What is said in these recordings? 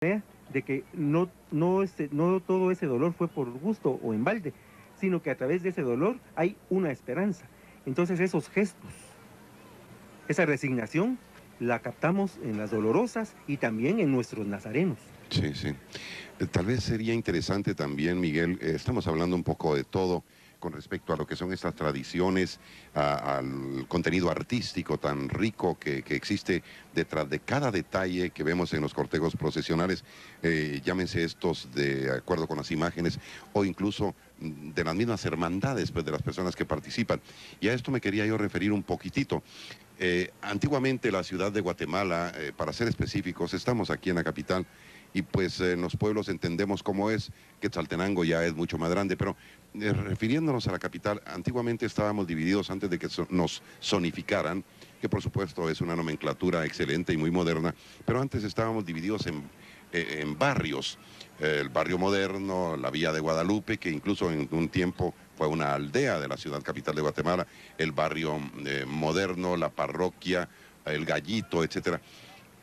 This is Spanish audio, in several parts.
de que no todo ese dolor fue por gusto o en balde, sino que a través de ese dolor hay una esperanza. Entonces esos gestos, esa resignación, la captamos en las dolorosas y también en nuestros nazarenos. Sí, sí. Tal vez sería interesante también, Miguel, estamos hablando un poco de todo con respecto a lo que son estas tradiciones, al contenido artístico tan rico que existe detrás de cada detalle que vemos en los cortejos procesionales, llámense estos de acuerdo con las imágenes o incluso de las mismas hermandades pues, de las personas que participan. Y a esto me quería yo referir un poquitito. Antiguamente la ciudad de Guatemala, para ser específicos, estamos aquí en la capital, y pues en los pueblos entendemos cómo es, Quetzaltenango ya es mucho más grande, pero refiriéndonos a la capital, antiguamente estábamos divididos antes de que nos zonificaran, que por supuesto es una nomenclatura excelente y muy moderna, pero antes estábamos divididos en barrios, el barrio moderno, la Villa de Guadalupe, que incluso en un tiempo fue una aldea de la ciudad capital de Guatemala, el barrio moderno, la parroquia, el Gallito, etcétera.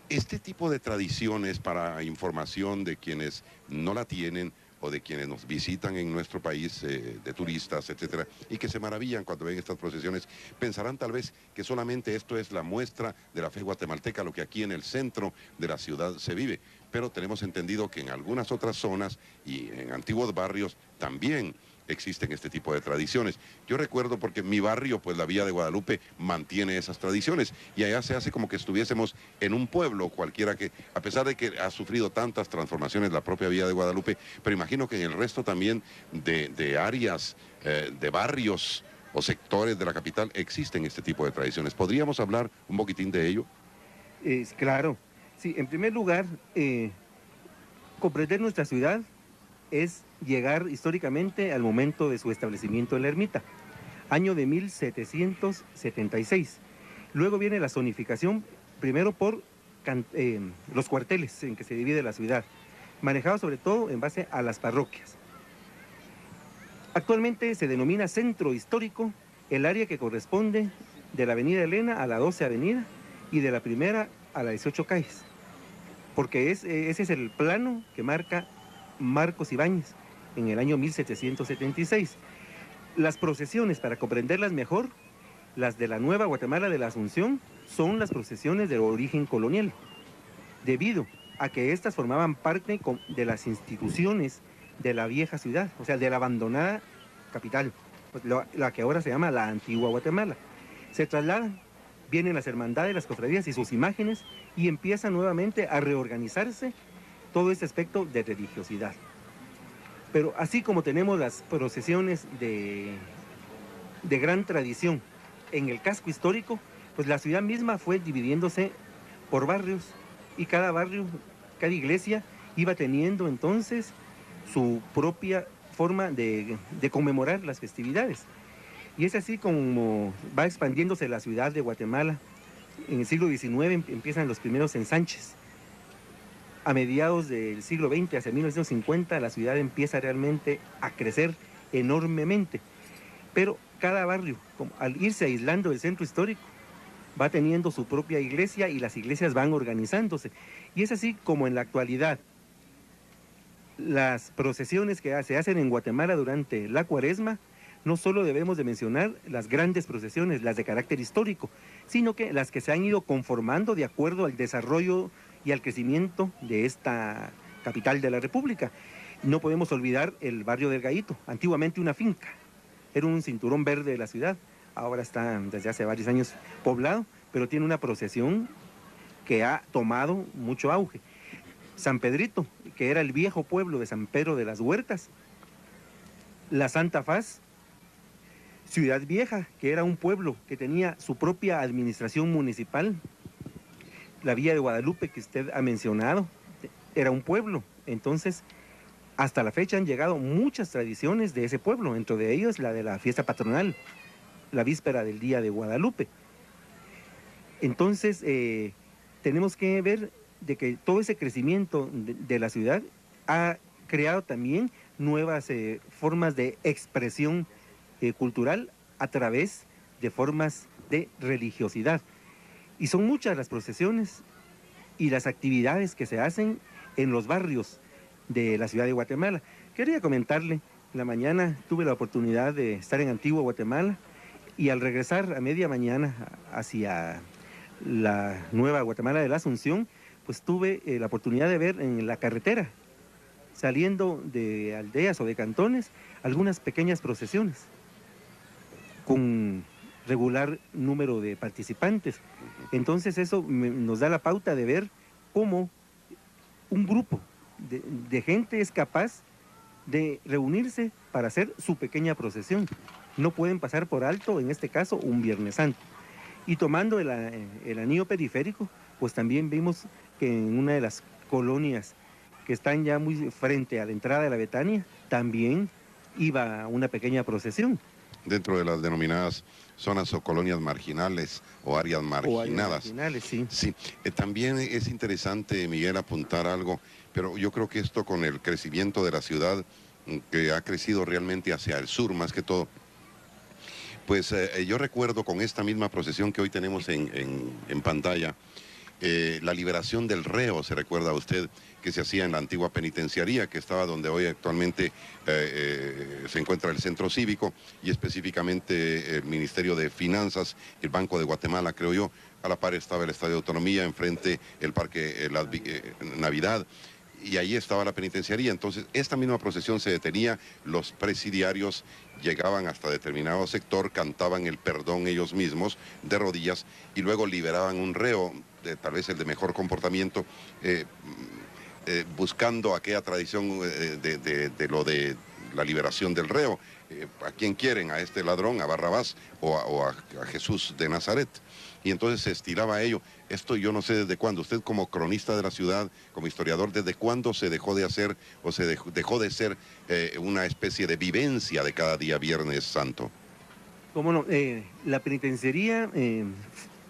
Este tipo de tradiciones para información de quienes no la tienen o de quienes nos visitan en nuestro país, de turistas, etcétera, y que se maravillan cuando ven estas procesiones, pensarán tal vez que solamente esto es la muestra de la fe guatemalteca, lo que aquí en el centro de la ciudad se vive, pero tenemos entendido que en algunas otras zonas y en antiguos barrios también existen este tipo de tradiciones. Yo recuerdo porque mi barrio, pues la Villa de Guadalupe, mantiene esas tradiciones y allá se hace como que estuviésemos en un pueblo cualquiera que, a pesar de que ha sufrido tantas transformaciones la propia Villa de Guadalupe, pero imagino que en el resto también de áreas, de barrios o sectores de la capital existen este tipo de tradiciones. ¿Podríamos hablar un poquitín de ello? Es claro, sí, en primer lugar, comprender nuestra ciudad es llegar históricamente al momento de su establecimiento en la ermita, año de 1776. Luego viene la zonificación, primero por los cuarteles en que se divide la ciudad, manejado sobre todo en base a las parroquias. Actualmente se denomina centro histórico el área que corresponde de la avenida Elena a la 12 avenida y de la primera a la 18 calles, porque ese es el plano que marca Marcos Ibáñez en el año 1776. Las procesiones, para comprenderlas mejor, las de la Nueva Guatemala de la Asunción, son las procesiones de origen colonial, debido a que éstas formaban parte de las instituciones de la vieja ciudad, o sea, de la abandonada capital, pues la que ahora se llama la antigua Guatemala. Se trasladan, vienen las hermandades, las cofradías y sus imágenes, y empiezan nuevamente a reorganizarse todo este aspecto de religiosidad. Pero así como tenemos las procesiones de gran tradición en el casco histórico, pues la ciudad misma fue dividiéndose por barrios y cada barrio, cada iglesia iba teniendo entonces su propia forma de conmemorar las festividades. Y es así como va expandiéndose la ciudad de Guatemala. En el siglo XIX empiezan los primeros ensanches. A mediados del siglo XX, hacia 1950, la ciudad empieza realmente a crecer enormemente. Pero cada barrio, al irse aislando del centro histórico, va teniendo su propia iglesia y las iglesias van organizándose. Y es así como en la actualidad las procesiones que se hacen en Guatemala durante la Cuaresma, no solo debemos de mencionar las grandes procesiones, las de carácter histórico, sino que las que se han ido conformando de acuerdo al desarrollo y al crecimiento de esta capital de la República. No podemos olvidar el barrio del Gallito, antiguamente una finca, era un cinturón verde de la ciudad, ahora está desde hace varios años poblado, pero tiene una procesión que ha tomado mucho auge. San Pedrito, que era el viejo pueblo de San Pedro de las Huertas, la Santa Faz, Ciudad Vieja, que era un pueblo que tenía su propia administración municipal, la Villa de Guadalupe que usted ha mencionado, era un pueblo. Entonces, hasta la fecha han llegado muchas tradiciones de ese pueblo, entre de ellos la de la fiesta patronal, la víspera del Día de Guadalupe. Entonces, tenemos que ver de que todo ese crecimiento de la ciudad ha creado también nuevas formas de expresión cultural a través de formas de religiosidad. Y son muchas las procesiones y las actividades que se hacen en los barrios de la ciudad de Guatemala. Quería comentarle, en la mañana tuve la oportunidad de estar en Antigua Guatemala y al regresar a media mañana hacia la nueva Guatemala de la Asunción, pues tuve la oportunidad de ver en la carretera, saliendo de aldeas o de cantones, algunas pequeñas procesiones con regular número de participantes. Entonces eso nos da la pauta de ver cómo un grupo de gente es capaz de reunirse para hacer su pequeña procesión. No pueden pasar por alto, en este caso, un Viernes Santo. Y tomando el anillo periférico, pues también vimos que en una de las colonias que están ya muy frente a la entrada de la Betania, también iba una pequeña procesión. Dentro de las denominadas zonas o colonias marginales o áreas marginadas. Sí. Sí, también es interesante, Miguel, apuntar algo, pero yo creo que esto con el crecimiento de la ciudad, que ha crecido realmente hacia el sur más que todo, pues yo recuerdo con esta misma procesión que hoy tenemos en pantalla, la liberación del reo, se recuerda usted, que se hacía en la antigua penitenciaría, que estaba donde hoy actualmente se encuentra el centro cívico y específicamente el Ministerio de Finanzas, el Banco de Guatemala, creo yo. A la par estaba el Estadio de Autonomía, enfrente el Parque Navidad, y ahí estaba la penitenciaría. Entonces esta misma procesión se detenía, los presidiarios llegaban hasta determinado sector, cantaban el perdón ellos mismos de rodillas y luego liberaban un reo, tal vez el de mejor comportamiento, buscando aquella tradición de lo de la liberación del reo. ¿A quién quieren? ¿A este ladrón, a Barrabás o a Jesús de Nazaret? Y entonces se estiraba a ello. Esto yo no sé desde cuándo. Usted como cronista de la ciudad, como historiador, ¿desde cuándo se dejó de hacer o se dejó de ser una especie de vivencia de cada día Viernes Santo? ¿Cómo no? La penitenciaría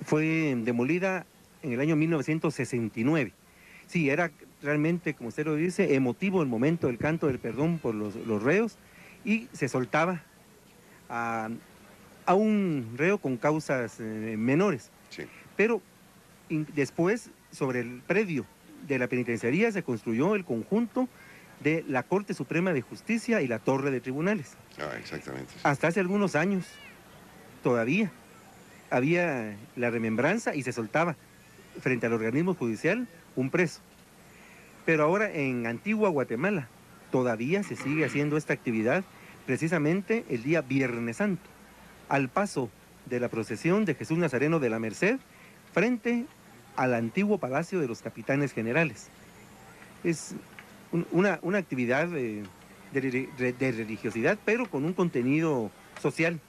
fue demolida en el año 1969. Sí, era realmente, como usted lo dice, emotivo el momento del canto del perdón por los reos, y se soltaba a un reo con causas menores. Sí. Pero después, sobre el predio de la penitenciaría, se construyó el conjunto de la Corte Suprema de Justicia y la Torre de Tribunales. Ah, exactamente. Sí. Hasta hace algunos años todavía había la remembranza y se soltaba frente al organismo judicial un preso. Pero ahora en Antigua Guatemala todavía se sigue haciendo esta actividad, precisamente el día Viernes Santo, al paso de la procesión de Jesús Nazareno de la Merced frente al antiguo Palacio de los Capitanes Generales. Es una actividad de religiosidad, pero con un contenido social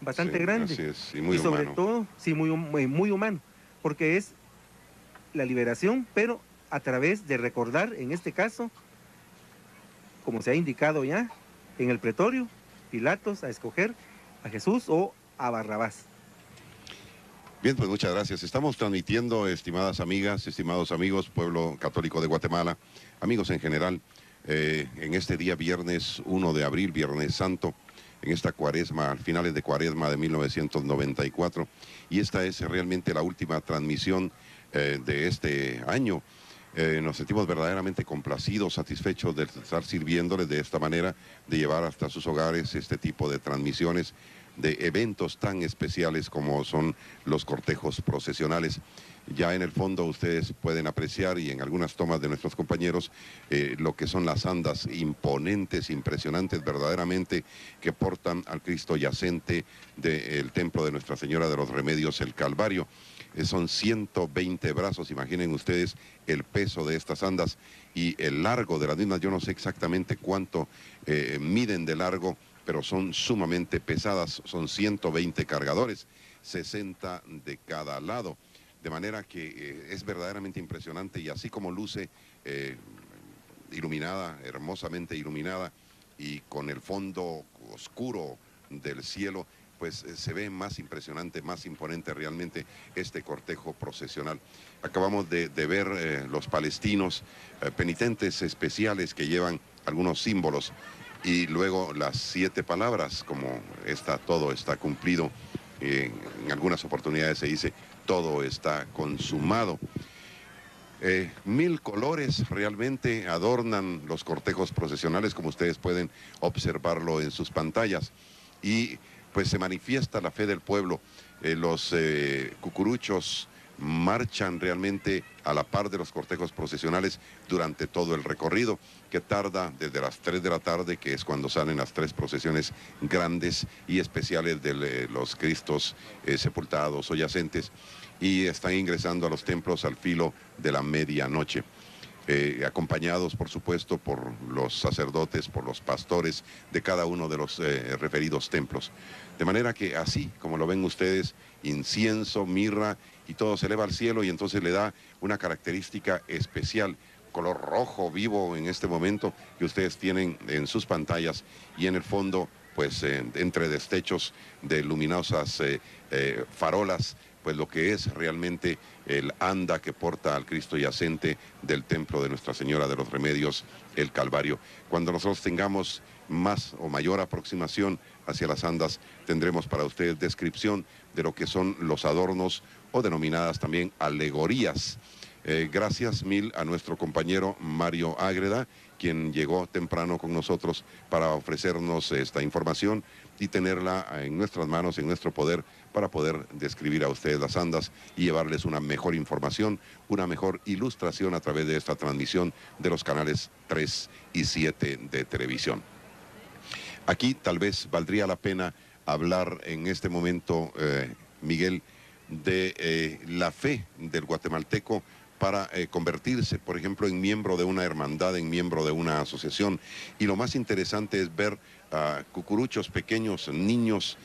bastante grande. Así es, y muy y sobre humano. todo, sí, muy humano, porque es la liberación, pero a través de recordar, en este caso, como se ha indicado ya, en el pretorio, Pilatos a escoger a Jesús o a Barrabás. Bien, pues muchas gracias. Estamos transmitiendo, estimadas amigas, estimados amigos, pueblo católico de Guatemala, amigos en general, en este día viernes 1 de abril, Viernes Santo, en esta cuaresma, finales de cuaresma de 1994, y esta es realmente la última transmisión de este año. Nos sentimos verdaderamente complacidos, satisfechos de estar sirviéndoles de esta manera, de llevar hasta sus hogares este tipo de transmisiones, de eventos tan especiales como son los cortejos procesionales. Ya en el fondo ustedes pueden apreciar, y en algunas tomas de nuestros compañeros, lo que son las andas imponentes, impresionantes verdaderamente, que portan al Cristo yacente del templo de Nuestra Señora de los Remedios, el Calvario. Son 120 brazos, imaginen ustedes el peso de estas andas y el largo de las mismas. Yo no sé exactamente cuánto miden de largo, pero son sumamente pesadas, son 120 cargadores, 60 de cada lado. De manera que es verdaderamente impresionante, y así como luce iluminada, hermosamente iluminada, y con el fondo oscuro del cielo, pues se ve más impresionante, más imponente realmente este cortejo procesional. Acabamos de ver los palestinos, penitentes especiales que llevan algunos símbolos, y luego las 7 palabras, como todo está cumplido. En algunas oportunidades se dice, todo está consumado. Mil colores realmente adornan los cortejos procesionales, como ustedes pueden observarlo en sus pantallas. Y pues se manifiesta la fe del pueblo. Los cucuruchos marchan realmente a la par de los cortejos procesionales durante todo el recorrido, que tarda desde las 3 de la tarde, que es cuando salen las 3 procesiones grandes y especiales de los Cristos sepultados o yacentes, y están ingresando a los templos al filo de la medianoche. Acompañados, por supuesto, por los sacerdotes, por los pastores de cada uno de los referidos templos. De manera que así, como lo ven ustedes, incienso, mirra, y todo se eleva al cielo, y entonces le da una característica especial, color rojo vivo en este momento que ustedes tienen en sus pantallas, y en el fondo, pues entre destechos de luminosas farolas, pues lo que es realmente el anda que porta al Cristo yacente del templo de Nuestra Señora de los Remedios, el Calvario. Cuando nosotros tengamos más o mayor aproximación hacia las andas, tendremos para ustedes descripción de lo que son los adornos, o denominadas también alegorías. Gracias mil a nuestro compañero Mario Ágreda, quien llegó temprano con nosotros para ofrecernos esta información y tenerla en nuestras manos, en nuestro poder, para poder describir a ustedes las andas y llevarles una mejor información, una mejor ilustración a través de esta transmisión de los canales 3 y 7 de televisión. Aquí tal vez valdría la pena hablar en este momento, Miguel, de la fe del guatemalteco para convertirse, por ejemplo, en miembro de una hermandad, en miembro de una asociación. Y lo más interesante es ver a cucuruchos pequeños, niños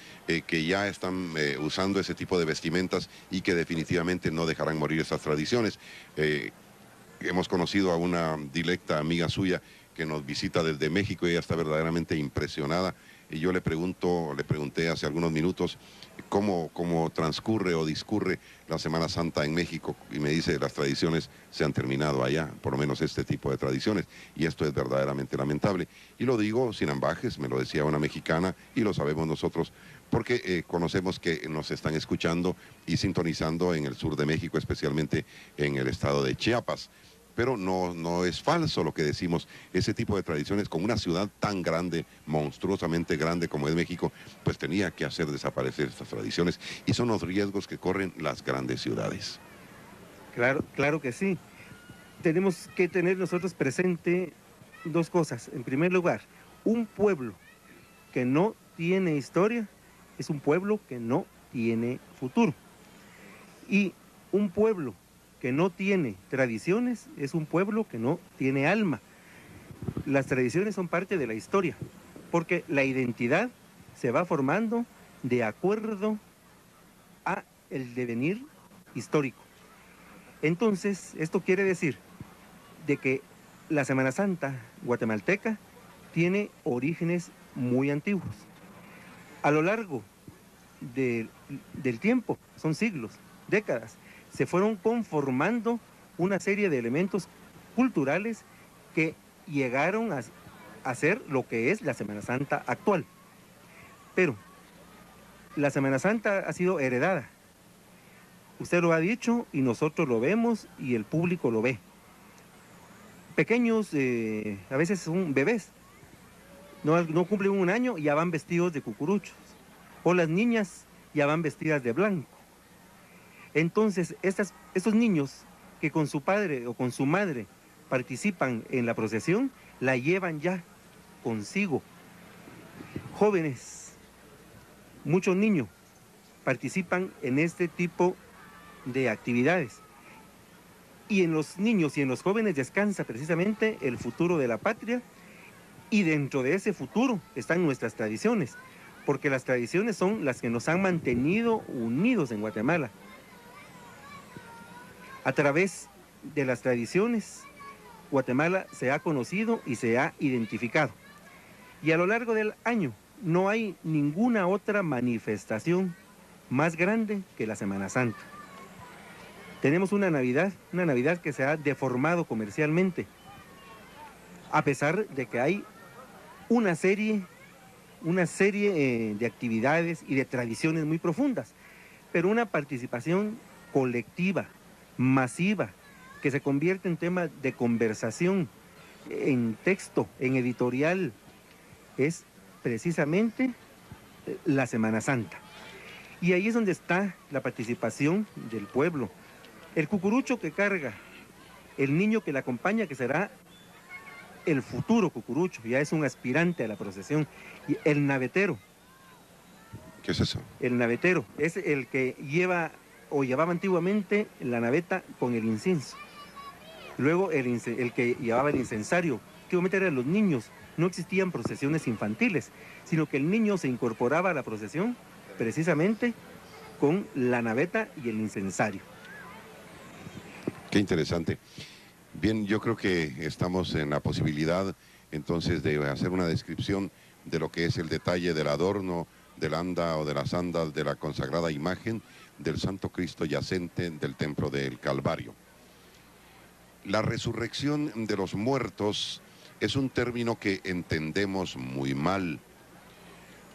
que ya están usando ese tipo de vestimentas y que definitivamente no dejarán morir esas tradiciones. Hemos conocido a una directa amiga suya que nos visita desde México, y ella está verdaderamente impresionada. Y yo le pregunté hace algunos minutos cómo transcurre o discurre la Semana Santa en México, y me dice las tradiciones se han terminado allá, por lo menos este tipo de tradiciones, y esto es verdaderamente lamentable. Y lo digo sin ambajes, me lo decía una mexicana, y lo sabemos nosotros, porque conocemos que nos están escuchando y sintonizando en el sur de México, especialmente en el estado de Chiapas. Pero no es falso lo que decimos. Ese tipo de tradiciones, con una ciudad tan grande, monstruosamente grande como es México, pues tenía que hacer desaparecer estas tradiciones, y son los riesgos que corren las grandes ciudades. Claro que sí. Tenemos que tener nosotros presente dos cosas. En primer lugar, un pueblo que no tiene historia es un pueblo que no tiene futuro. Y un pueblo que no tiene tradiciones es un pueblo que no tiene alma. Las tradiciones son parte de la historia, porque la identidad se va formando de acuerdo a el devenir histórico. Entonces, esto quiere decir de que la Semana Santa guatemalteca tiene orígenes muy antiguos. A lo largo del tiempo, son siglos, décadas, se fueron conformando una serie de elementos culturales que llegaron a ser lo que es la Semana Santa actual. Pero la Semana Santa ha sido heredada. Usted lo ha dicho y nosotros lo vemos y el público lo ve. Pequeños, a veces son bebés, no cumplen un año y ya van vestidos de cucuruchos. O las niñas ya van vestidas de blanco. Entonces, estos niños que con su padre o con su madre participan en la procesión, la llevan ya consigo. Jóvenes, muchos niños participan en este tipo de actividades. Y en los niños y en los jóvenes descansa precisamente el futuro de la patria, y dentro de ese futuro están nuestras tradiciones, porque las tradiciones son las que nos han mantenido unidos en Guatemala. A través de las tradiciones, Guatemala se ha conocido y se ha identificado. Y a lo largo del año no hay ninguna otra manifestación más grande que la Semana Santa. Tenemos una Navidad que se ha deformado comercialmente, a pesar de que hay una serie de actividades y de tradiciones muy profundas, pero una participación colectiva, masiva, que se convierte en tema de conversación, en texto, en editorial, es precisamente la Semana Santa. Y ahí es donde está la participación del pueblo. El cucurucho que carga, el niño que le acompaña, que será el futuro cucurucho, ya es un aspirante a la procesión. Y el navetero. ¿Qué es eso? El navetero es el que lleva o llevaba antiguamente la naveta con el incienso. Luego el que llevaba el incensario, que obviamente eran los niños. No existían procesiones infantiles, sino que el niño se incorporaba a la procesión precisamente con la naveta y el incensario. Qué interesante. Bien, yo creo que estamos en la posibilidad entonces de hacer una descripción de lo que es el detalle del adorno, del anda o de las andas de la consagrada imagen del Santo Cristo yacente del templo del Calvario. La resurrección de los muertos es un término que entendemos muy mal.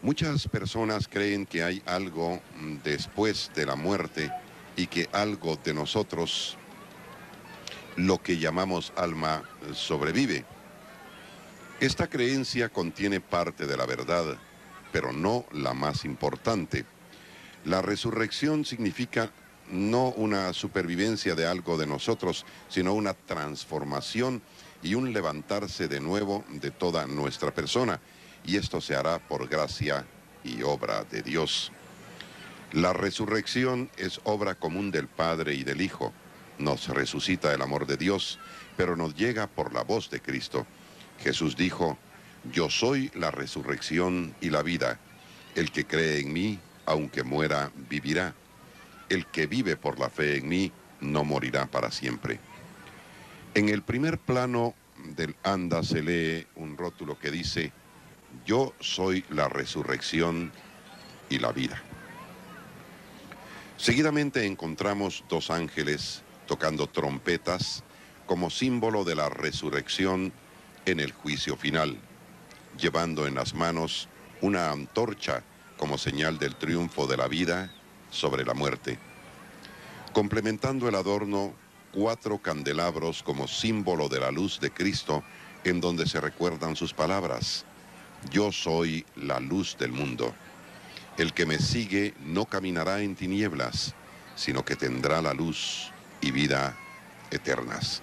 Muchas personas creen que hay algo después de la muerte y que algo de nosotros, lo que llamamos alma, sobrevive. Esta creencia contiene parte de la verdad, pero no la más importante. La resurrección significa no una supervivencia de algo de nosotros, sino una transformación y un levantarse de nuevo de toda nuestra persona. Y esto se hará por gracia y obra de Dios. La resurrección es obra común del Padre y del Hijo. Nos resucita el amor de Dios, pero nos llega por la voz de Cristo. Jesús dijo: yo soy la resurrección y la vida. El que cree en mí, aunque muera, vivirá. El que vive por la fe en mí, no morirá para siempre. En el primer plano del anda se lee un rótulo que dice: yo soy la resurrección y la vida. Seguidamente encontramos dos ángeles tocando trompetas como símbolo de la resurrección en el juicio final, llevando en las manos una antorcha como señal del triunfo de la vida sobre la muerte. Complementando el adorno, 4 candelabros como símbolo de la luz de Cristo, en donde se recuerdan sus palabras: yo soy la luz del mundo. El que me sigue no caminará en tinieblas, sino que tendrá la luz y vida eternas.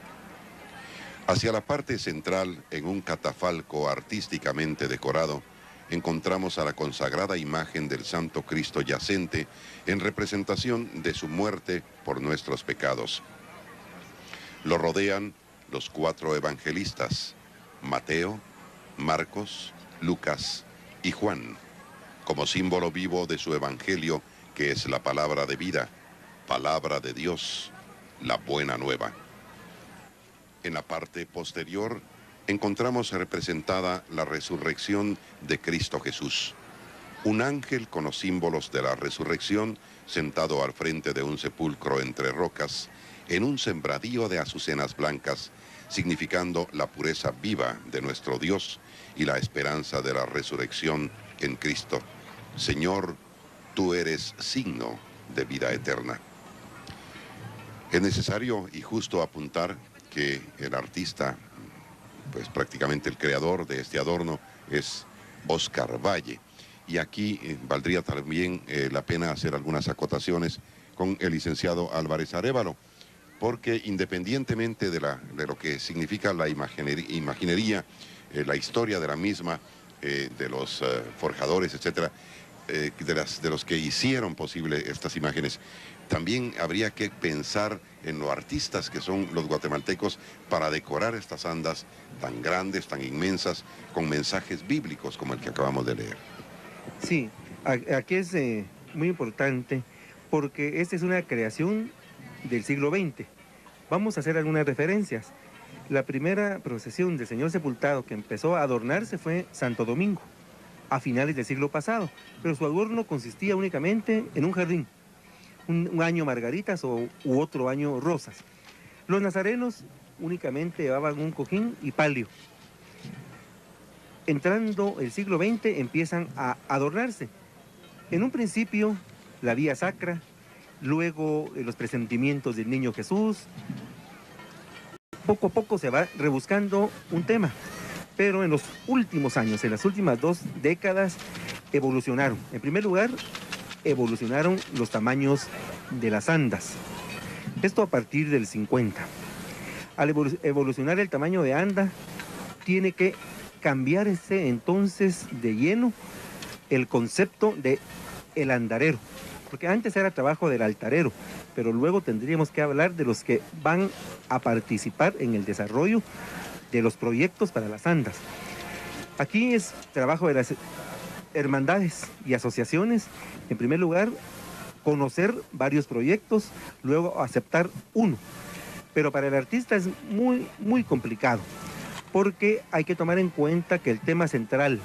Hacia la parte central, en un catafalco artísticamente decorado, encontramos a la consagrada imagen del Santo Cristo yacente en representación de su muerte por nuestros pecados. Lo rodean los 4 evangelistas: Mateo, Marcos, Lucas y Juan, como símbolo vivo de su evangelio, que es la palabra de vida, palabra de Dios, la buena nueva. En la parte posterior encontramos representada la resurrección de Cristo Jesús. Un ángel con los símbolos de la resurrección sentado al frente de un sepulcro entre rocas, en un sembradío de azucenas blancas, significando la pureza viva de nuestro Dios y la esperanza de la resurrección en Cristo. Señor, tú eres signo de vida eterna. Es necesario y justo apuntar que el artista, pues prácticamente el creador de este adorno, es Oscar Valle. Y aquí valdría también la pena hacer algunas acotaciones con el licenciado Álvarez Arévalo, porque independientemente de lo que significa la imaginería, la historia de la misma, de los forjadores, etcétera, de los que hicieron posible estas imágenes, también habría que pensar en los artistas que son los guatemaltecos para decorar estas andas tan grandes, tan inmensas, con mensajes bíblicos como el que acabamos de leer. Sí, aquí es muy importante porque esta es una creación del siglo XX. Vamos a hacer algunas referencias. La primera procesión del Señor Sepultado que empezó a adornarse fue Santo Domingo, a finales del siglo pasado, pero su adorno consistía únicamente en un jardín, un año margaritas u otro año rosas. Los nazarenos únicamente llevaban un cojín y palio. Entrando el siglo XX empiezan a adornarse. En un principio la vía sacra, luego los presentimientos del niño Jesús, poco a poco se va rebuscando un tema. Pero en los últimos años, en las últimas 2 décadas, evolucionaron. En primer lugar, evolucionaron los tamaños de las andas. Esto a partir del 50. Al evolucionar el tamaño de anda, tiene que cambiarse entonces de lleno el concepto de el andarero. Porque antes era trabajo del altarero, pero luego tendríamos que hablar de los que van a participar en el desarrollo de los proyectos para las andas. Aquí es trabajo de las hermandades y asociaciones. En primer lugar, conocer varios proyectos, luego aceptar uno. Pero para el artista es muy complicado, porque hay que tomar en cuenta que el tema central,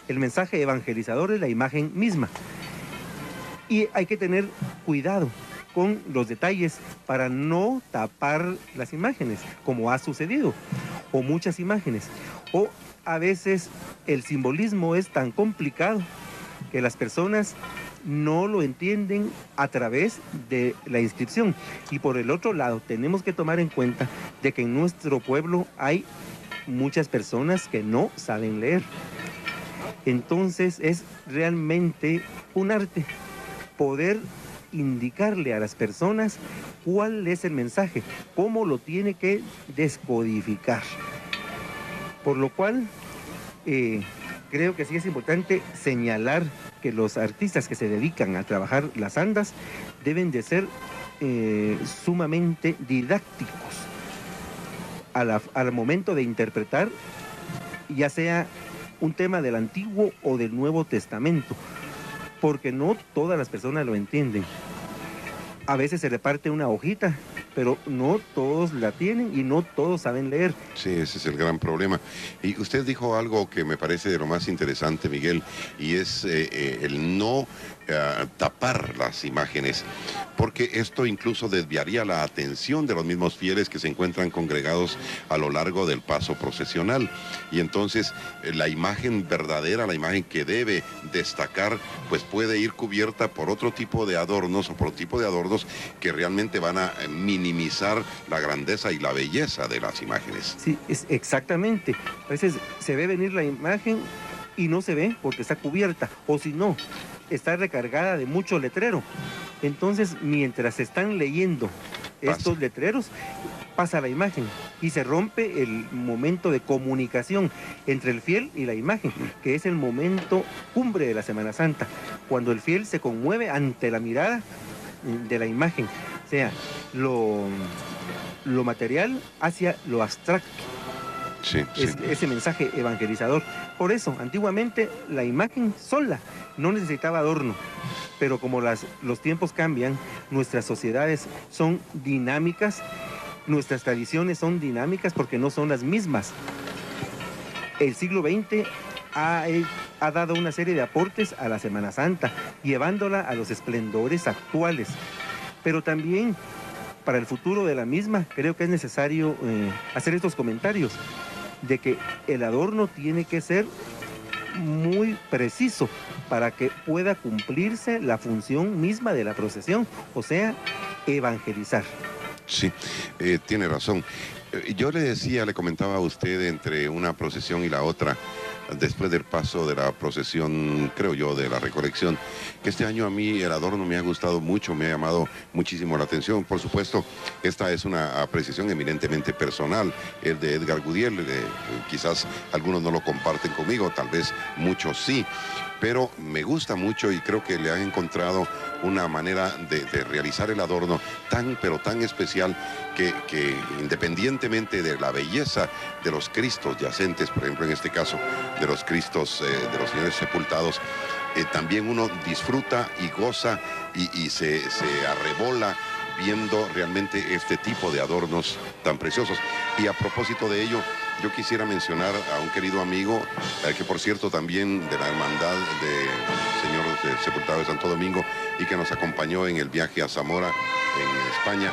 el mensaje evangelizador, es la imagen misma. Y hay que tener cuidado con los detalles para no tapar las imágenes, como ha sucedido, o muchas imágenes. O a veces el simbolismo es tan complicado que las personas no lo entienden a través de la inscripción. Y por el otro lado, tenemos que tomar en cuenta de que en nuestro pueblo hay muchas personas que no saben leer. Entonces es realmente un arte poder indicarle a las personas cuál es el mensaje, cómo lo tiene que descodificar. Por lo cual, creo que sí es importante señalar que los artistas que se dedican a trabajar las andas deben de ser sumamente didácticos al momento de interpretar, ya sea un tema del Antiguo o del Nuevo Testamento, porque no todas las personas lo entienden. A veces se reparte una hojita, pero no todos la tienen y no todos saben leer. Sí, ese es el gran problema. Y usted dijo algo que me parece de lo más interesante, Miguel, y es el no tapar las imágenes, porque esto incluso desviaría la atención de los mismos fieles que se encuentran congregados a lo largo del paso procesional. Y entonces la imagen verdadera, la imagen que debe destacar, pues puede ir cubierta por otro tipo de adornos o por otro tipo de adornos que realmente van a minimizar la grandeza y la belleza de las imágenes. Sí, exactamente. A veces se ve venir la imagen y no se ve porque está cubierta, o si no, está recargada de mucho letrero. Entonces, mientras están leyendo estos letreros, pasa la imagen y se rompe el momento de comunicación entre el fiel y la imagen, que es el momento cumbre de la Semana Santa, cuando el fiel se conmueve ante la mirada de la imagen, o sea, lo material hacia lo abstracto. Sí, sí. Ese mensaje evangelizador. Por eso, antiguamente la imagen sola no necesitaba adorno, pero como los tiempos cambian, nuestras sociedades son dinámicas, nuestras tradiciones son dinámicas porque no son las mismas. El siglo XX ha dado una serie de aportes a la Semana Santa, llevándola a los esplendores actuales, pero también para el futuro de la misma creo que es necesario hacer estos comentarios de que el adorno tiene que ser muy preciso para que pueda cumplirse la función misma de la procesión, o sea, evangelizar. Sí, tiene razón. Yo le comentaba a usted entre una procesión y la otra, después del paso de la procesión, creo yo, de la recolección, que este año a mí el adorno me ha gustado mucho, me ha llamado muchísimo la atención. Por supuesto, esta es una apreciación eminentemente personal, el de Edgar Gudiel, quizás algunos no lo comparten conmigo, tal vez muchos sí, pero me gusta mucho y creo que le han encontrado una manera de realizar el adorno pero tan especial que independientemente de la belleza de los Cristos yacentes, por ejemplo en este caso de los Cristos de los señores sepultados, también uno disfruta y goza y se arrebola viendo realmente este tipo de adornos tan preciosos. Y a propósito de ello, yo quisiera mencionar a un querido amigo, que por cierto también de la hermandad del Señor Sepultado de Santo Domingo y que nos acompañó en el viaje a Zamora, en España,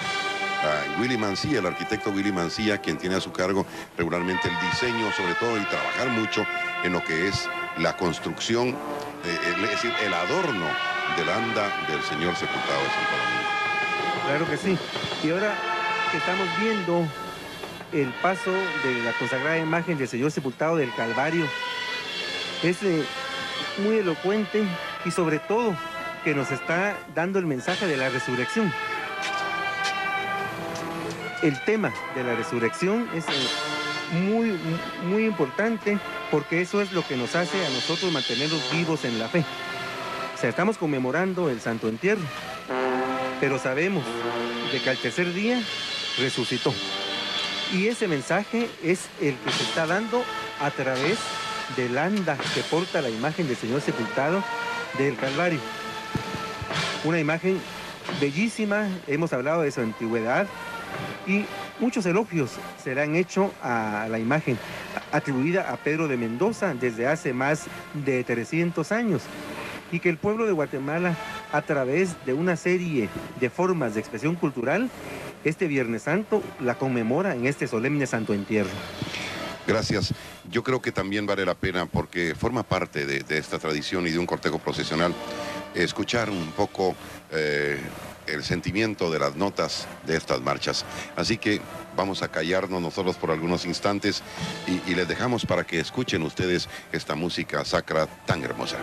Willy Mancilla, el arquitecto Willy Mancilla, quien tiene a su cargo regularmente el diseño, sobre todo, y trabajar mucho en lo que es la construcción, es decir, el adorno del anda del Señor Sepultado de Santo Domingo. Claro que sí. Y ahora que estamos viendo el paso de la consagrada imagen del Señor sepultado del Calvario. Es muy elocuente y sobre todo que nos está dando el mensaje de la resurrección. El tema de la resurrección es muy importante, porque eso es lo que nos hace a nosotros mantenernos vivos en la fe. O sea, estamos conmemorando el Santo Entierro, pero sabemos de que al tercer día resucitó. Y ese mensaje es el que se está dando a través del anda que porta la imagen del Señor sepultado del Calvario. Una imagen bellísima, hemos hablado de su antigüedad y muchos elogios se le han hecho a la imagen, atribuida a Pedro de Mendoza desde hace más de 300 años, y que el pueblo de Guatemala, a través de una serie de formas de expresión cultural, este Viernes Santo la conmemora en este solemne Santo Entierro. Gracias. Yo creo que también vale la pena, porque forma parte de esta tradición y de un cortejo procesional, escuchar un poco el sentimiento de las notas de estas marchas. Así que vamos a callarnos nosotros por algunos instantes y les dejamos para que escuchen ustedes esta música sacra tan hermosa.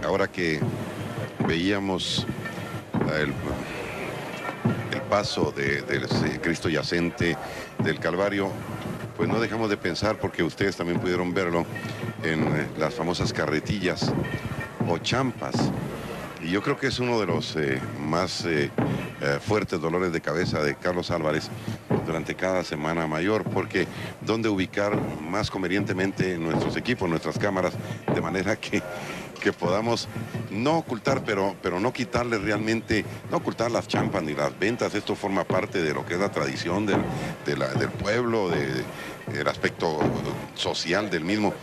Ahora que veíamos el paso del Cristo yacente del Calvario, pues no dejamos de pensar, porque ustedes también pudieron verlo, en las famosas carretillas o champas. Y yo creo que es uno de los más fuertes dolores de cabeza de Carlos Álvarez durante cada Semana Mayor, porque dónde ubicar más convenientemente nuestros equipos, nuestras cámaras, de manera que podamos no ocultar, pero no quitarle realmente, no ocultar las champas ni las ventas. Esto forma parte de lo que es la tradición del pueblo, del aspecto social del mismo,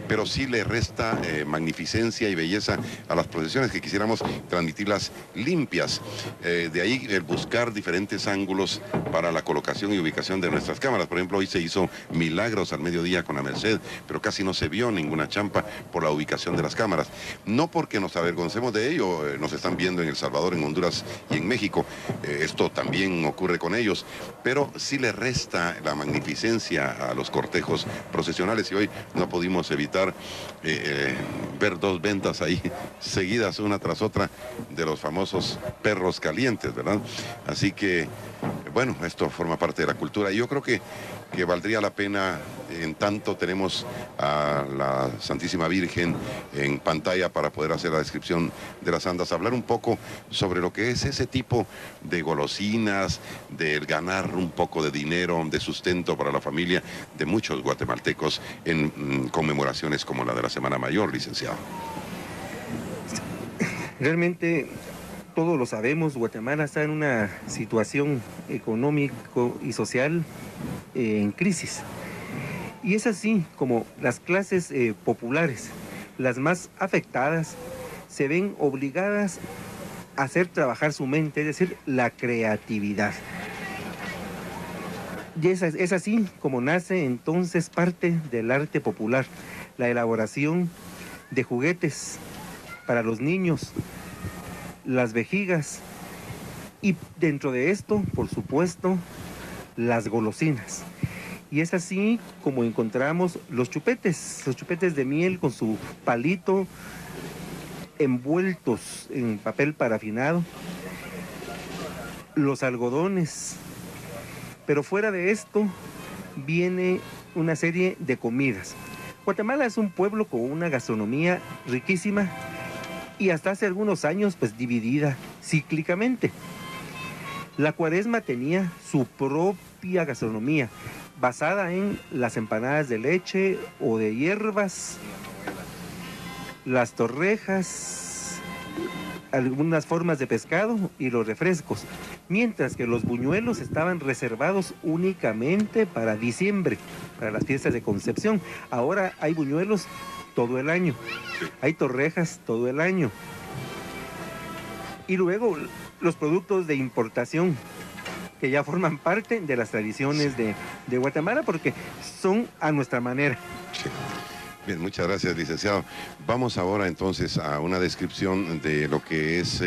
pero sí le resta magnificencia y belleza a las procesiones, que quisiéramos transmitirlas limpias. De ahí el buscar diferentes ángulos para la colocación y ubicación de nuestras cámaras. Por ejemplo, hoy se hizo milagros al mediodía con la Merced, pero casi no se vio ninguna champa por la ubicación de las cámaras. No porque nos avergoncemos de ello, nos están viendo en El Salvador, en Honduras y en México. Esto también ocurre con ellos, pero sí le resta la magnificencia a los cortejos procesionales, y hoy no pudimos evitar ver dos ventas ahí seguidas una tras otra de los famosos perros calientes, ¿verdad? Así que, bueno, esto forma parte de la cultura, y yo creo que que valdría la pena, en tanto tenemos a la Santísima Virgen en pantalla para poder hacer la descripción de las andas, hablar un poco sobre lo que es ese tipo de golosinas, de ganar un poco de dinero, de sustento para la familia de muchos guatemaltecos en conmemoraciones como la de la Semana Mayor, licenciado. Realmente todos lo sabemos, Guatemala está en una situación económico y social en crisis. Y es así como las clases populares, las más afectadas, se ven obligadas a hacer trabajar su mente, es decir, la creatividad. Y es así como nace entonces parte del arte popular, la elaboración de juguetes para los niños, las vejigas y dentro de esto, por supuesto, las golosinas. Y es así como encontramos los chupetes de miel con su palito envueltos en papel parafinado, los algodones. Pero fuera de esto viene una serie de comidas. Guatemala es un pueblo con una gastronomía riquísima y hasta hace algunos años pues dividida cíclicamente. La Cuaresma tenía su propia gastronomía basada en las empanadas de leche o de hierbas, las torrejas, algunas formas de pescado y los refrescos, mientras que los buñuelos estaban reservados únicamente para diciembre, para las fiestas de Concepción. Ahora hay buñuelos todo el año, hay torrejas todo el año. Y luego los productos de importación, que ya forman parte de las tradiciones de Guatemala, porque son a nuestra manera. Sí. Bien, muchas gracias, licenciado. Vamos ahora entonces a una descripción de lo que es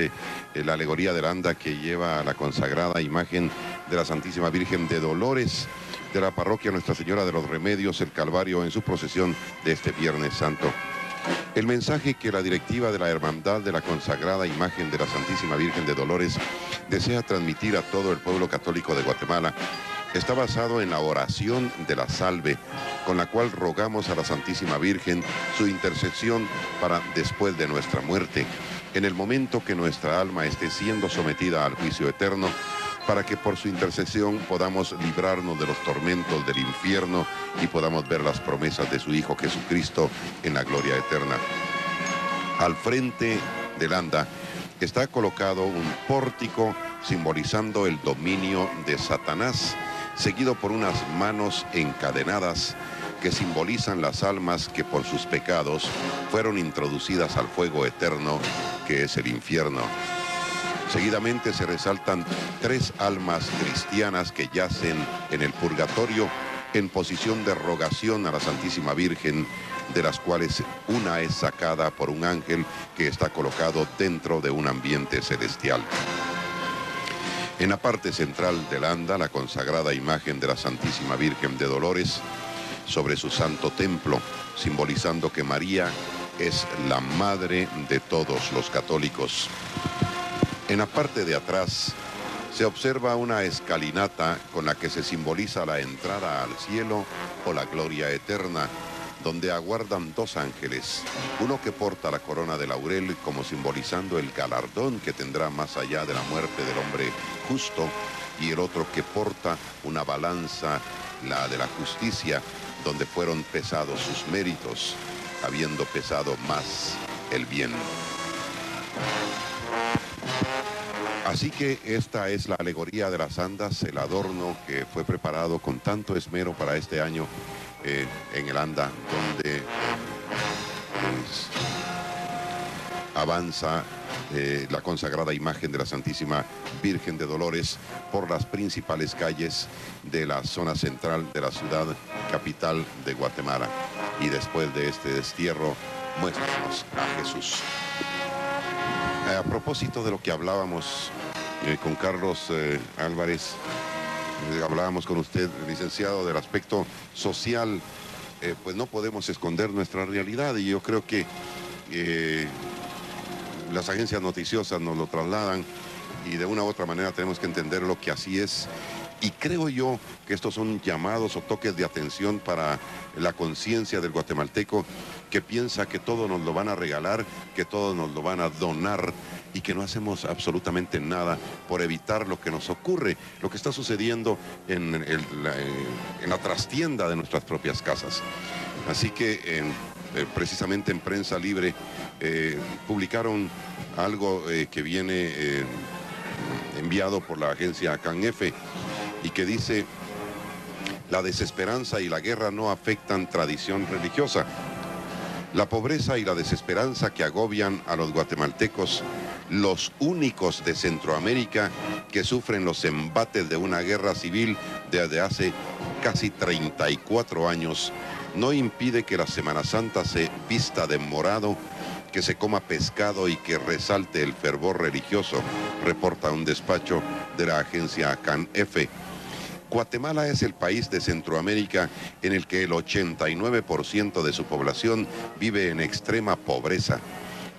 la alegoría de la anda que lleva a la consagrada imagen de la Santísima Virgen de Dolores de la parroquia Nuestra Señora de los Remedios, el Calvario, en su procesión de este Viernes Santo. El mensaje que la directiva de la Hermandad de la consagrada imagen de la Santísima Virgen de Dolores desea transmitir a todo el pueblo católico de Guatemala está basado en la oración de la salve, con la cual rogamos a la Santísima Virgen su intercesión para después de nuestra muerte, en el momento que nuestra alma esté siendo sometida al juicio eterno, para que por su intercesión podamos librarnos de los tormentos del infierno y podamos ver las promesas de su Hijo Jesucristo en la gloria eterna. Al frente del anda está colocado un pórtico simbolizando el dominio de Satanás, seguido por unas manos encadenadas que simbolizan las almas que por sus pecados fueron introducidas al fuego eterno que es el infierno. Seguidamente se resaltan 3 almas cristianas que yacen en el purgatorio en posición de rogación a la Santísima Virgen, de las cuales una es sacada por un ángel que está colocado dentro de un ambiente celestial. En la parte central del anda, la consagrada imagen de la Santísima Virgen de Dolores sobre su santo templo, simbolizando que María es la madre de todos los católicos. En la parte de atrás se observa una escalinata con la que se simboliza la entrada al cielo o la gloria eterna, donde aguardan 2 ángeles, uno que porta la corona de laurel como simbolizando el galardón que tendrá más allá de la muerte del hombre justo, y el otro que porta una balanza, la de la justicia, donde fueron pesados sus méritos, habiendo pesado más el bien. Así que esta es la alegoría de las andas, el adorno que fue preparado con tanto esmero para este año en el anda, donde avanza la consagrada imagen de la Santísima Virgen de Dolores por las principales calles de la zona central de la ciudad capital de Guatemala. Y después de este destierro, muéstranos a Jesús. A propósito de lo que hablábamos con Carlos Álvarez, hablábamos con usted, licenciado, del aspecto social, pues no podemos esconder nuestra realidad, y yo creo que las agencias noticiosas nos lo trasladan, y de una u otra manera tenemos que entender lo que así es. Y creo yo que estos son llamados o toques de atención para la conciencia del guatemalteco que piensa que todo nos lo van a regalar, que todo nos lo van a donar y que no hacemos absolutamente nada por evitar lo que nos ocurre, lo que está sucediendo en la trastienda de nuestras propias casas. Así que precisamente en Prensa Libre publicaron algo que viene enviado por la agencia CANF y que dice: la desesperanza y la guerra no afectan tradición religiosa. La pobreza y la desesperanza que agobian a los guatemaltecos, los únicos de Centroamérica que sufren los embates de una guerra civil desde hace casi 34 años, no impide que la Semana Santa se vista de morado, que se coma pescado y que resalte el fervor religioso, reporta un despacho de la agencia CANF. Guatemala es el país de Centroamérica en el que el 89% de su población vive en extrema pobreza.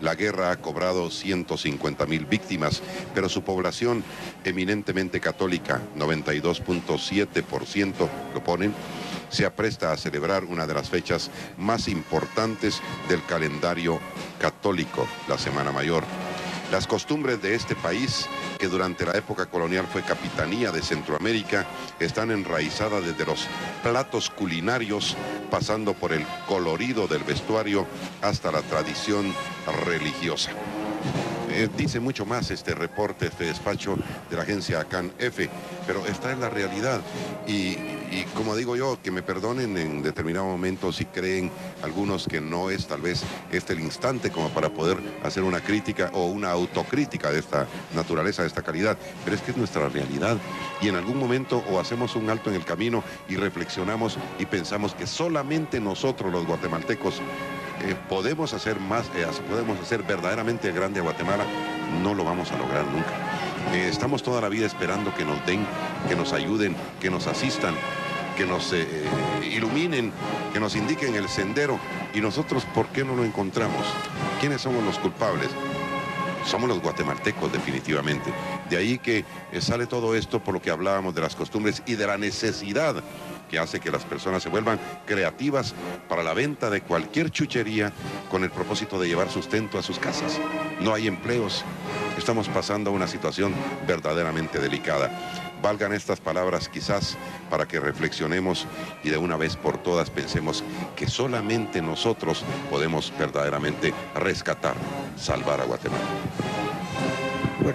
La guerra ha cobrado 150,000 víctimas, pero su población eminentemente católica, 92.7% lo ponen, se apresta a celebrar una de las fechas más importantes del calendario católico, la Semana Mayor. Las costumbres de este país, que durante la época colonial fue capitanía de Centroamérica, están enraizadas desde los platos culinarios, pasando por el colorido del vestuario hasta la tradición religiosa. Dice mucho más este reporte, este despacho de la agencia CANF, pero esta es la realidad. Y como digo yo, que me perdonen en determinado momento si creen algunos que no es tal vez este el instante como para poder hacer una crítica o una autocrítica de esta naturaleza, de esta calidad, pero es que es nuestra realidad. Y en algún momento o hacemos un alto en el camino y reflexionamos y pensamos que solamente nosotros los guatemaltecos podemos hacer más, podemos hacer verdaderamente grande a Guatemala, no lo vamos a lograr nunca. Estamos toda la vida esperando que nos den, que nos ayuden, que nos asistan, que nos iluminen, que nos indiquen el sendero. Y nosotros, ¿por qué no lo encontramos? ¿Quiénes somos los culpables? Somos los guatemaltecos, definitivamente. De ahí que sale todo esto por lo que hablábamos de las costumbres y de la necesidad que hace que las personas se vuelvan creativas para la venta de cualquier chuchería con el propósito de llevar sustento a sus casas. No hay empleos. Estamos pasando una situación verdaderamente delicada. Valgan estas palabras quizás para que reflexionemos y de una vez por todas pensemos que solamente nosotros podemos verdaderamente rescatar, salvar a Guatemala.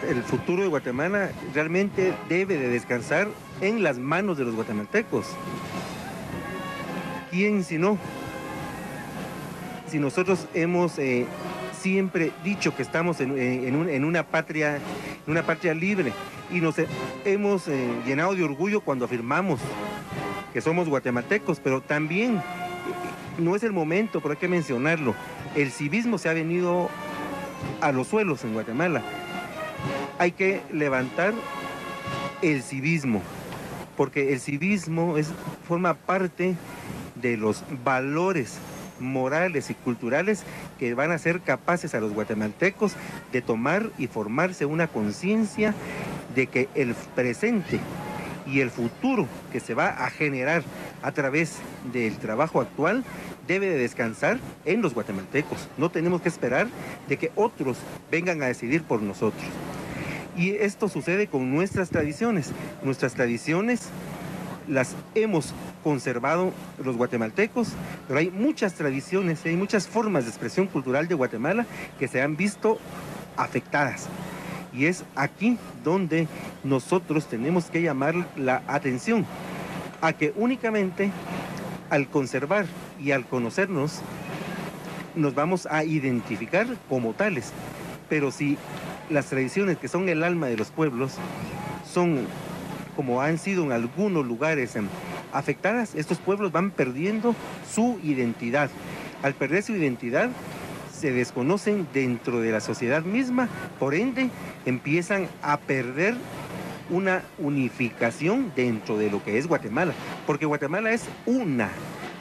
El futuro de Guatemala realmente debe de descansar en las manos de los guatemaltecos. ¿Quién si no? Si nosotros hemos siempre dicho que estamos en una patria libre y nos hemos llenado de orgullo cuando afirmamos que somos guatemaltecos, pero también no es el momento, pero hay que mencionarlo, el civismo se ha venido a los suelos en Guatemala. Hay que levantar el civismo, porque el civismo forma parte de los valores morales y culturales que van a ser capaces a los guatemaltecos de tomar y formarse una conciencia de que el presente y el futuro que se va a generar a través del trabajo actual debe de descansar en los guatemaltecos. No tenemos que esperar de que otros vengan a decidir por nosotros. Y esto sucede con nuestras tradiciones. Nuestras tradiciones las hemos conservado los guatemaltecos, pero hay muchas tradiciones, hay muchas formas de expresión cultural de Guatemala que se han visto afectadas. Y es aquí donde nosotros tenemos que llamar la atención a que únicamente al conservar y al conocernos nos vamos a identificar como tales. Pero si las tradiciones que son el alma de los pueblos son, como han sido en algunos lugares afectadas, estos pueblos van perdiendo su identidad. Al perder su identidad, se desconocen dentro de la sociedad misma, por ende, empiezan a perder una unificación dentro de lo que es Guatemala, porque Guatemala es una,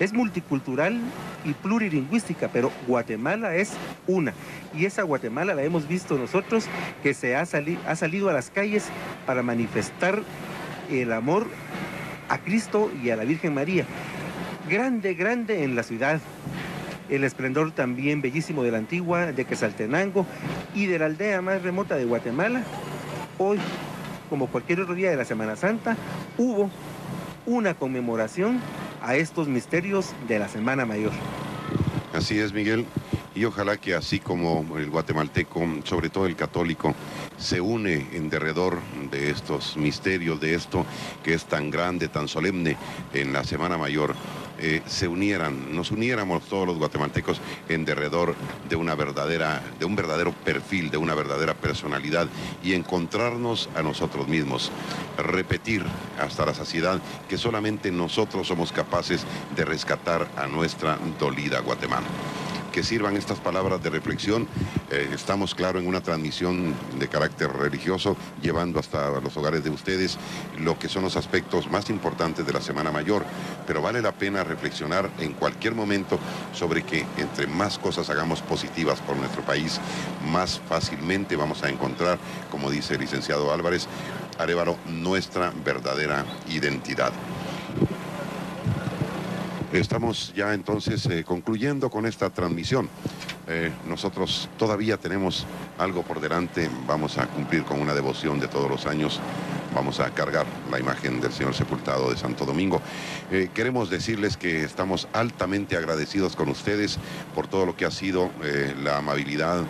es multicultural y plurilingüística, pero Guatemala es una. Y esa Guatemala la hemos visto nosotros, que ha salido a las calles para manifestar el amor a Cristo y a la Virgen María. Grande, grande en la ciudad. El esplendor también bellísimo de la antigua, de Quetzaltenango y de la aldea más remota de Guatemala. Hoy, como cualquier otro día de la Semana Santa, hubo una conmemoración a estos misterios de la Semana Mayor. Así es, Miguel, y ojalá que así como el guatemalteco, sobre todo el católico, se une en derredor de estos misterios, de esto que es tan grande, tan solemne en la Semana Mayor, nos uniéramos todos los guatemaltecos en derredor de un verdadero perfil, de una verdadera personalidad, y encontrarnos a nosotros mismos, repetir hasta la saciedad que solamente nosotros somos capaces de rescatar a nuestra dolida Guatemala. Que sirvan estas palabras de reflexión. Estamos, claro, en una transmisión de carácter religioso, llevando hasta los hogares de ustedes lo que son los aspectos más importantes de la Semana Mayor, pero vale la pena reflexionar en cualquier momento sobre que entre más cosas hagamos positivas por nuestro país, más fácilmente vamos a encontrar, como dice el licenciado Álvarez Arévalo, nuestra verdadera identidad. Estamos ya entonces concluyendo con esta transmisión. Nosotros todavía tenemos algo por delante. Vamos a cumplir con una devoción de todos los años. Vamos a cargar la imagen del Señor Sepultado de Santo Domingo. Queremos decirles que estamos altamente agradecidos con ustedes por todo lo que ha sido la amabilidad,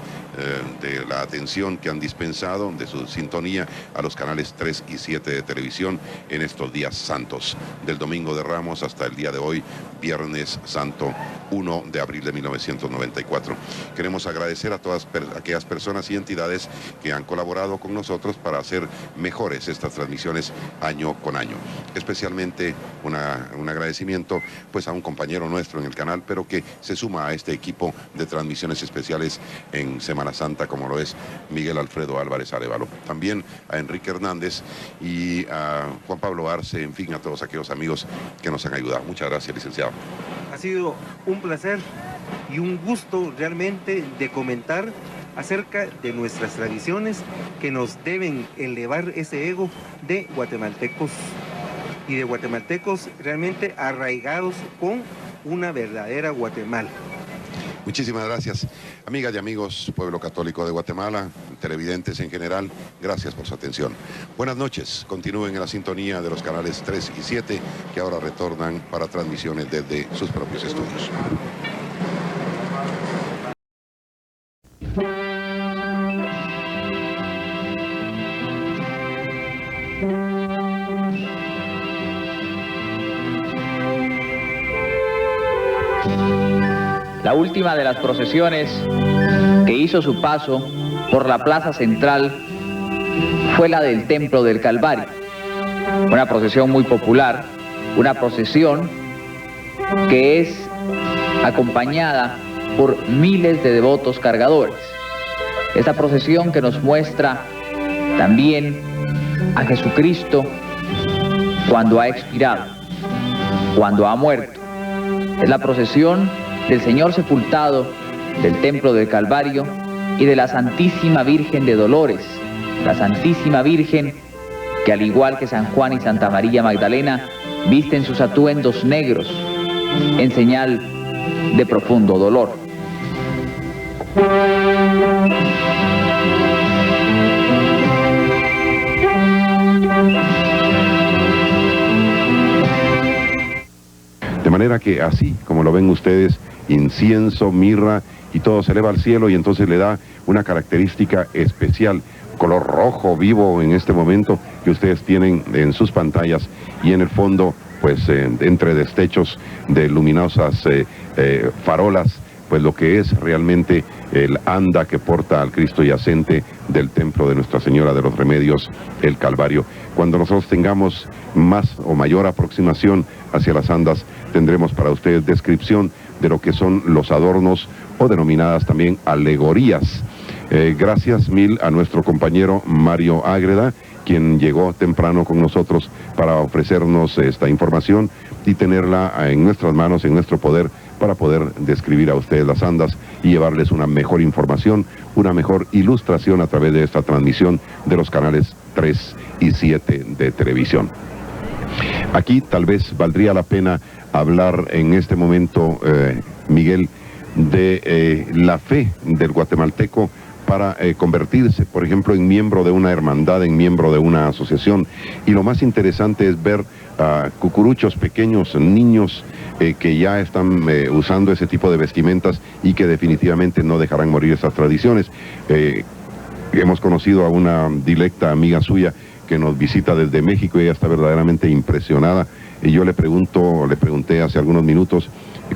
de la atención que han dispensado, de su sintonía a los canales 3 y 7 de televisión en estos días santos, del Domingo de Ramos hasta el día de hoy, Viernes Santo 1 de abril de 1994. Queremos agradecer a todas aquellas personas y entidades que han colaborado con nosotros para hacer mejores estas transmisiones año con año. Especialmente un agradecimiento pues a un compañero nuestro en el canal, pero que se suma a este equipo de transmisiones especiales en Semana Santa, como lo es Miguel Alfredo Álvarez Arévalo. También a Enrique Hernández y a Juan Pablo Arce, en fin, a todos aquellos amigos que nos han ayudado. Muchas gracias, licenciado. Ha sido un placer y un gusto realmente de comentar acerca de nuestras tradiciones que nos deben elevar ese ego de guatemaltecos y de guatemaltecos realmente arraigados con una verdadera Guatemala. Muchísimas gracias, amigas y amigos, pueblo católico de Guatemala, televidentes en general, gracias por su atención. Buenas noches, continúen en la sintonía de los canales 3 y 7, que ahora retornan para transmisiones desde sus propios estudios. La última de las procesiones que hizo su paso por la plaza central fue la del Templo del Calvario. Una procesión muy popular, una procesión que es acompañada por miles de devotos cargadores. Esta procesión que nos muestra también a Jesucristo cuando ha expirado, cuando ha muerto. Es la procesión del Señor Sepultado, del Templo del Calvario y de la Santísima Virgen de Dolores, la Santísima Virgen que, al igual que San Juan y Santa María Magdalena, visten sus atuendos negros en señal de profundo dolor. De manera que así como lo ven ustedes, incienso, mirra y todo se eleva al cielo, y entonces le da una característica especial, color rojo vivo en este momento que ustedes tienen en sus pantallas, y en el fondo pues entre destechos de luminosas farolas, pues lo que es realmente el anda que porta al Cristo yacente del templo de Nuestra Señora de los Remedios, el Calvario. Cuando nosotros tengamos más o mayor aproximación hacia las andas, tendremos para ustedes descripción de lo que son los adornos, o denominadas también alegorías. Gracias mil a nuestro compañero Mario Ágreda, quien llegó temprano con nosotros para ofrecernos esta información y tenerla en nuestras manos, en nuestro poder, para poder describir a ustedes las andas y llevarles una mejor información, una mejor ilustración a través de esta transmisión de los canales 3 y 7 de televisión. Aquí tal vez valdría la pena hablar en este momento, Miguel, de la fe del guatemalteco para convertirse, por ejemplo, en miembro de una hermandad, en miembro de una asociación. Y lo más interesante es ver a cucuruchos, pequeños niños que ya están usando ese tipo de vestimentas y que definitivamente no dejarán morir esas tradiciones. Hemos conocido a una directa amiga suya que nos visita desde México y ella está verdaderamente impresionada. Y yo le pregunté hace algunos minutos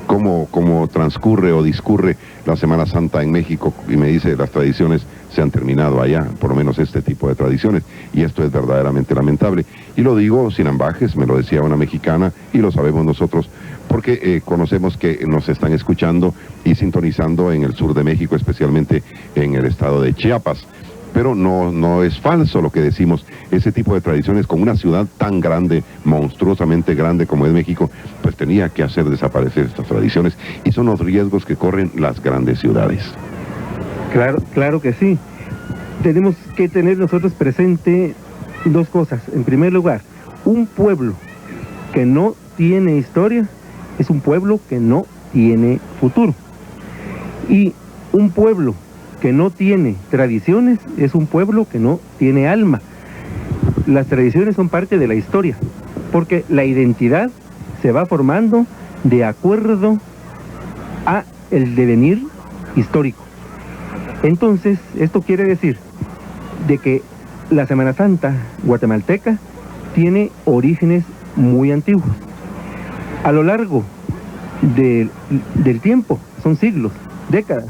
cómo transcurre o discurre la Semana Santa en México, y me dice las tradiciones se han terminado allá, por lo menos este tipo de tradiciones, y esto es verdaderamente lamentable. Y lo digo sin ambajes, me lo decía una mexicana y lo sabemos nosotros, porque conocemos que nos están escuchando y sintonizando en el sur de México, especialmente en el estado de Chiapas. Pero no es falso lo que decimos. Ese tipo de tradiciones, con una ciudad tan grande, monstruosamente grande como es México, pues tenía que hacer desaparecer estas tradiciones, y son los riesgos que corren las grandes ciudades. Claro que sí. Tenemos que tener nosotros presente dos cosas. En primer lugar, un pueblo que no tiene historia es un pueblo que no tiene futuro. Y un pueblo que no tiene tradiciones es un pueblo que no tiene alma. Las tradiciones son parte de la historia, porque la identidad se va formando de acuerdo a el devenir histórico. Entonces, esto quiere decir de que la Semana Santa guatemalteca tiene orígenes muy antiguos. A lo largo del tiempo, son siglos, décadas,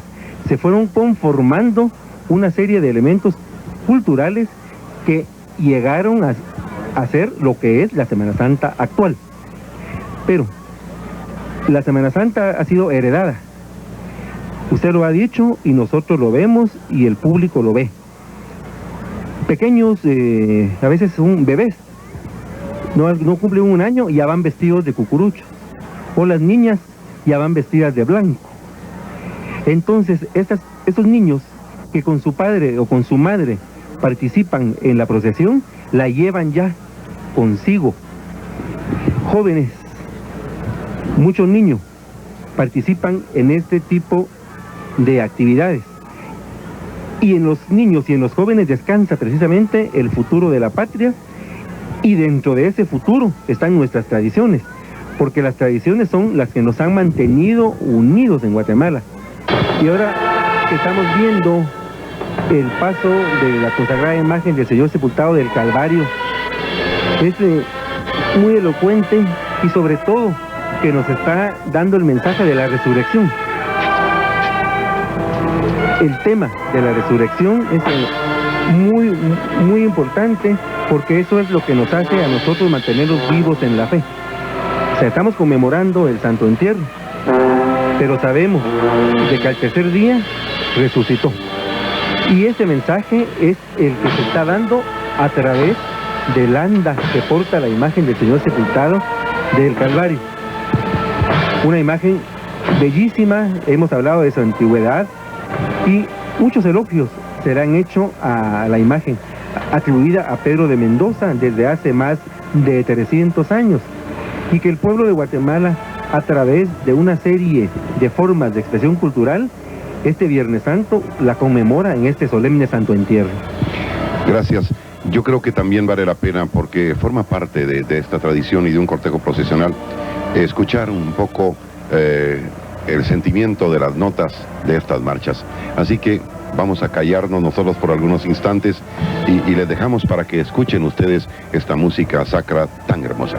se fueron conformando una serie de elementos culturales que llegaron a ser lo que es la Semana Santa actual. Pero la Semana Santa ha sido heredada. Usted lo ha dicho y nosotros lo vemos y el público lo ve. Pequeños, a veces son bebés, no cumplen un año y ya van vestidos de cucurucho. O las niñas ya van vestidas de blanco. Entonces, estos niños que con su padre o con su madre participan en la procesión, la llevan ya consigo. Jóvenes, muchos niños participan en este tipo de actividades. Y en los niños y en los jóvenes descansa precisamente el futuro de la patria, y dentro de ese futuro están nuestras tradiciones, porque las tradiciones son las que nos han mantenido unidos en Guatemala. Y ahora que estamos viendo el paso de la consagrada imagen del Señor sepultado del Calvario, es muy elocuente, y sobre todo que nos está dando el mensaje de la resurrección. El tema de la resurrección es muy importante, porque eso es lo que nos hace a nosotros mantenernos vivos en la fe. O sea, estamos conmemorando el Santo Entierro, pero sabemos de que al tercer día resucitó. Y ese mensaje es el que se está dando a través del anda que porta la imagen del Señor sepultado del Calvario. Una imagen bellísima, hemos hablado de su antigüedad, y muchos elogios se le han hecho a la imagen, atribuida a Pedro de Mendoza desde hace más de 300 años, y que el pueblo de Guatemala, a través de una serie de formas de expresión cultural, este Viernes Santo la conmemora en este solemne Santo Entierro. Gracias. Yo creo que también vale la pena, porque forma parte de esta tradición y de un cortejo procesional, escuchar un poco el sentimiento de las notas de estas marchas. Así que vamos a callarnos nosotros por algunos instantes y les dejamos para que escuchen ustedes esta música sacra tan hermosa.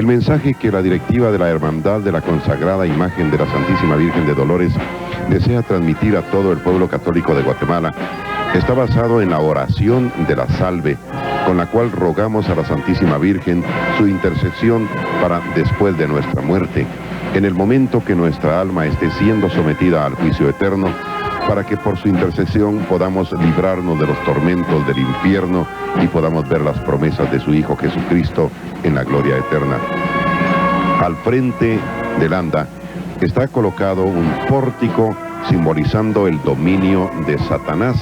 El mensaje que la directiva de la Hermandad de la Consagrada Imagen de la Santísima Virgen de Dolores desea transmitir a todo el pueblo católico de Guatemala está basado en la oración de la salve, con la cual rogamos a la Santísima Virgen su intercesión para después de nuestra muerte, en el momento que nuestra alma esté siendo sometida al juicio eterno, para que por su intercesión podamos librarnos de los tormentos del infierno y podamos ver las promesas de su Hijo Jesucristo en la gloria eterna. Al frente del anda está colocado un pórtico simbolizando el dominio de Satanás,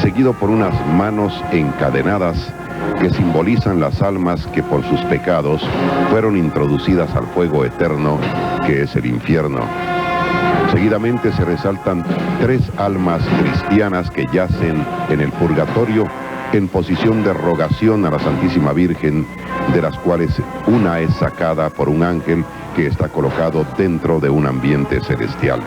seguido por unas manos encadenadas que simbolizan las almas que por sus pecados fueron introducidas al fuego eterno que es el infierno. Seguidamente se resaltan 3 almas cristianas que yacen en el purgatorio en posición de rogación a la Santísima Virgen, de las cuales una es sacada por un ángel que está colocado dentro de un ambiente celestial.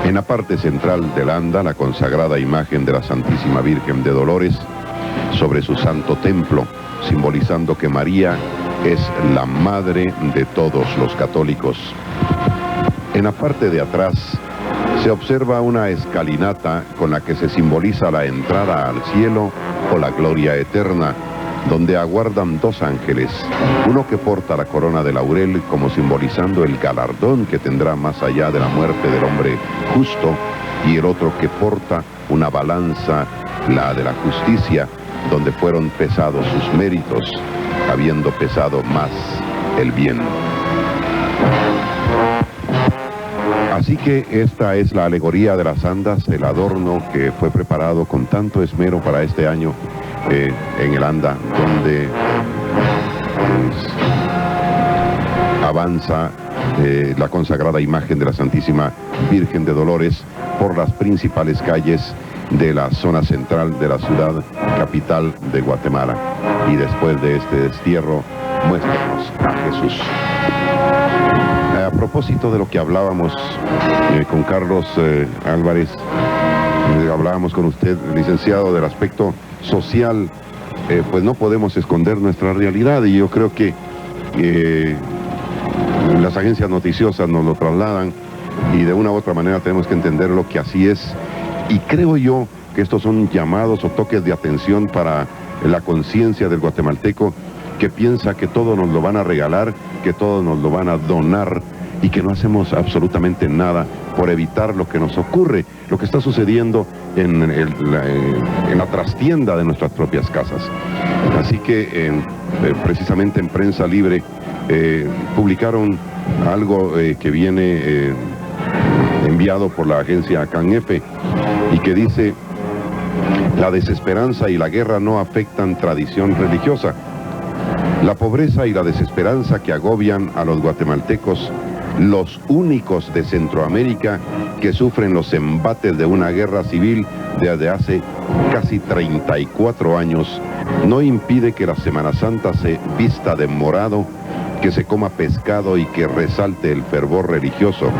En la parte central del anda, la consagrada imagen de la Santísima Virgen de Dolores sobre su santo templo, simbolizando que María es la madre de todos los católicos. En la parte de atrás se observa una escalinata con la que se simboliza la entrada al cielo o la gloria eterna, donde aguardan 2 ángeles, uno que porta la corona de laurel como simbolizando el galardón que tendrá más allá de la muerte del hombre justo, y el otro que porta una balanza, la de la justicia, donde fueron pesados sus méritos, habiendo pesado más el bien. Así que esta es la alegoría de las andas, el adorno que fue preparado con tanto esmero para este año en el anda, donde avanza la consagrada imagen de la Santísima Virgen de Dolores por las principales calles de la zona central de la ciudad capital de Guatemala. Y después de este destierro, muéstranos a Jesús. A propósito de lo que hablábamos con Carlos Álvarez, hablábamos con usted, licenciado, del aspecto social, pues no podemos esconder nuestra realidad, y yo creo que las agencias noticiosas nos lo trasladan, y de una u otra manera tenemos que entenderlo que así es. Y creo yo que estos son llamados o toques de atención para la conciencia del guatemalteco, que piensa que todo nos lo van a regalar, que todo nos lo van a donar, y que no hacemos absolutamente nada por evitar lo que nos ocurre, lo que está sucediendo en la trastienda de nuestras propias casas. Así que precisamente en Prensa Libre publicaron algo que viene enviado por la agencia CANEFE, y que dice: la desesperanza y la guerra no afectan tradición religiosa. La pobreza y la desesperanza que agobian a los guatemaltecos, los únicos de Centroamérica que sufren los embates de una guerra civil desde hace casi 34 años, no impide que la Semana Santa se vista de morado, que se coma pescado y que resalte el fervor religioso.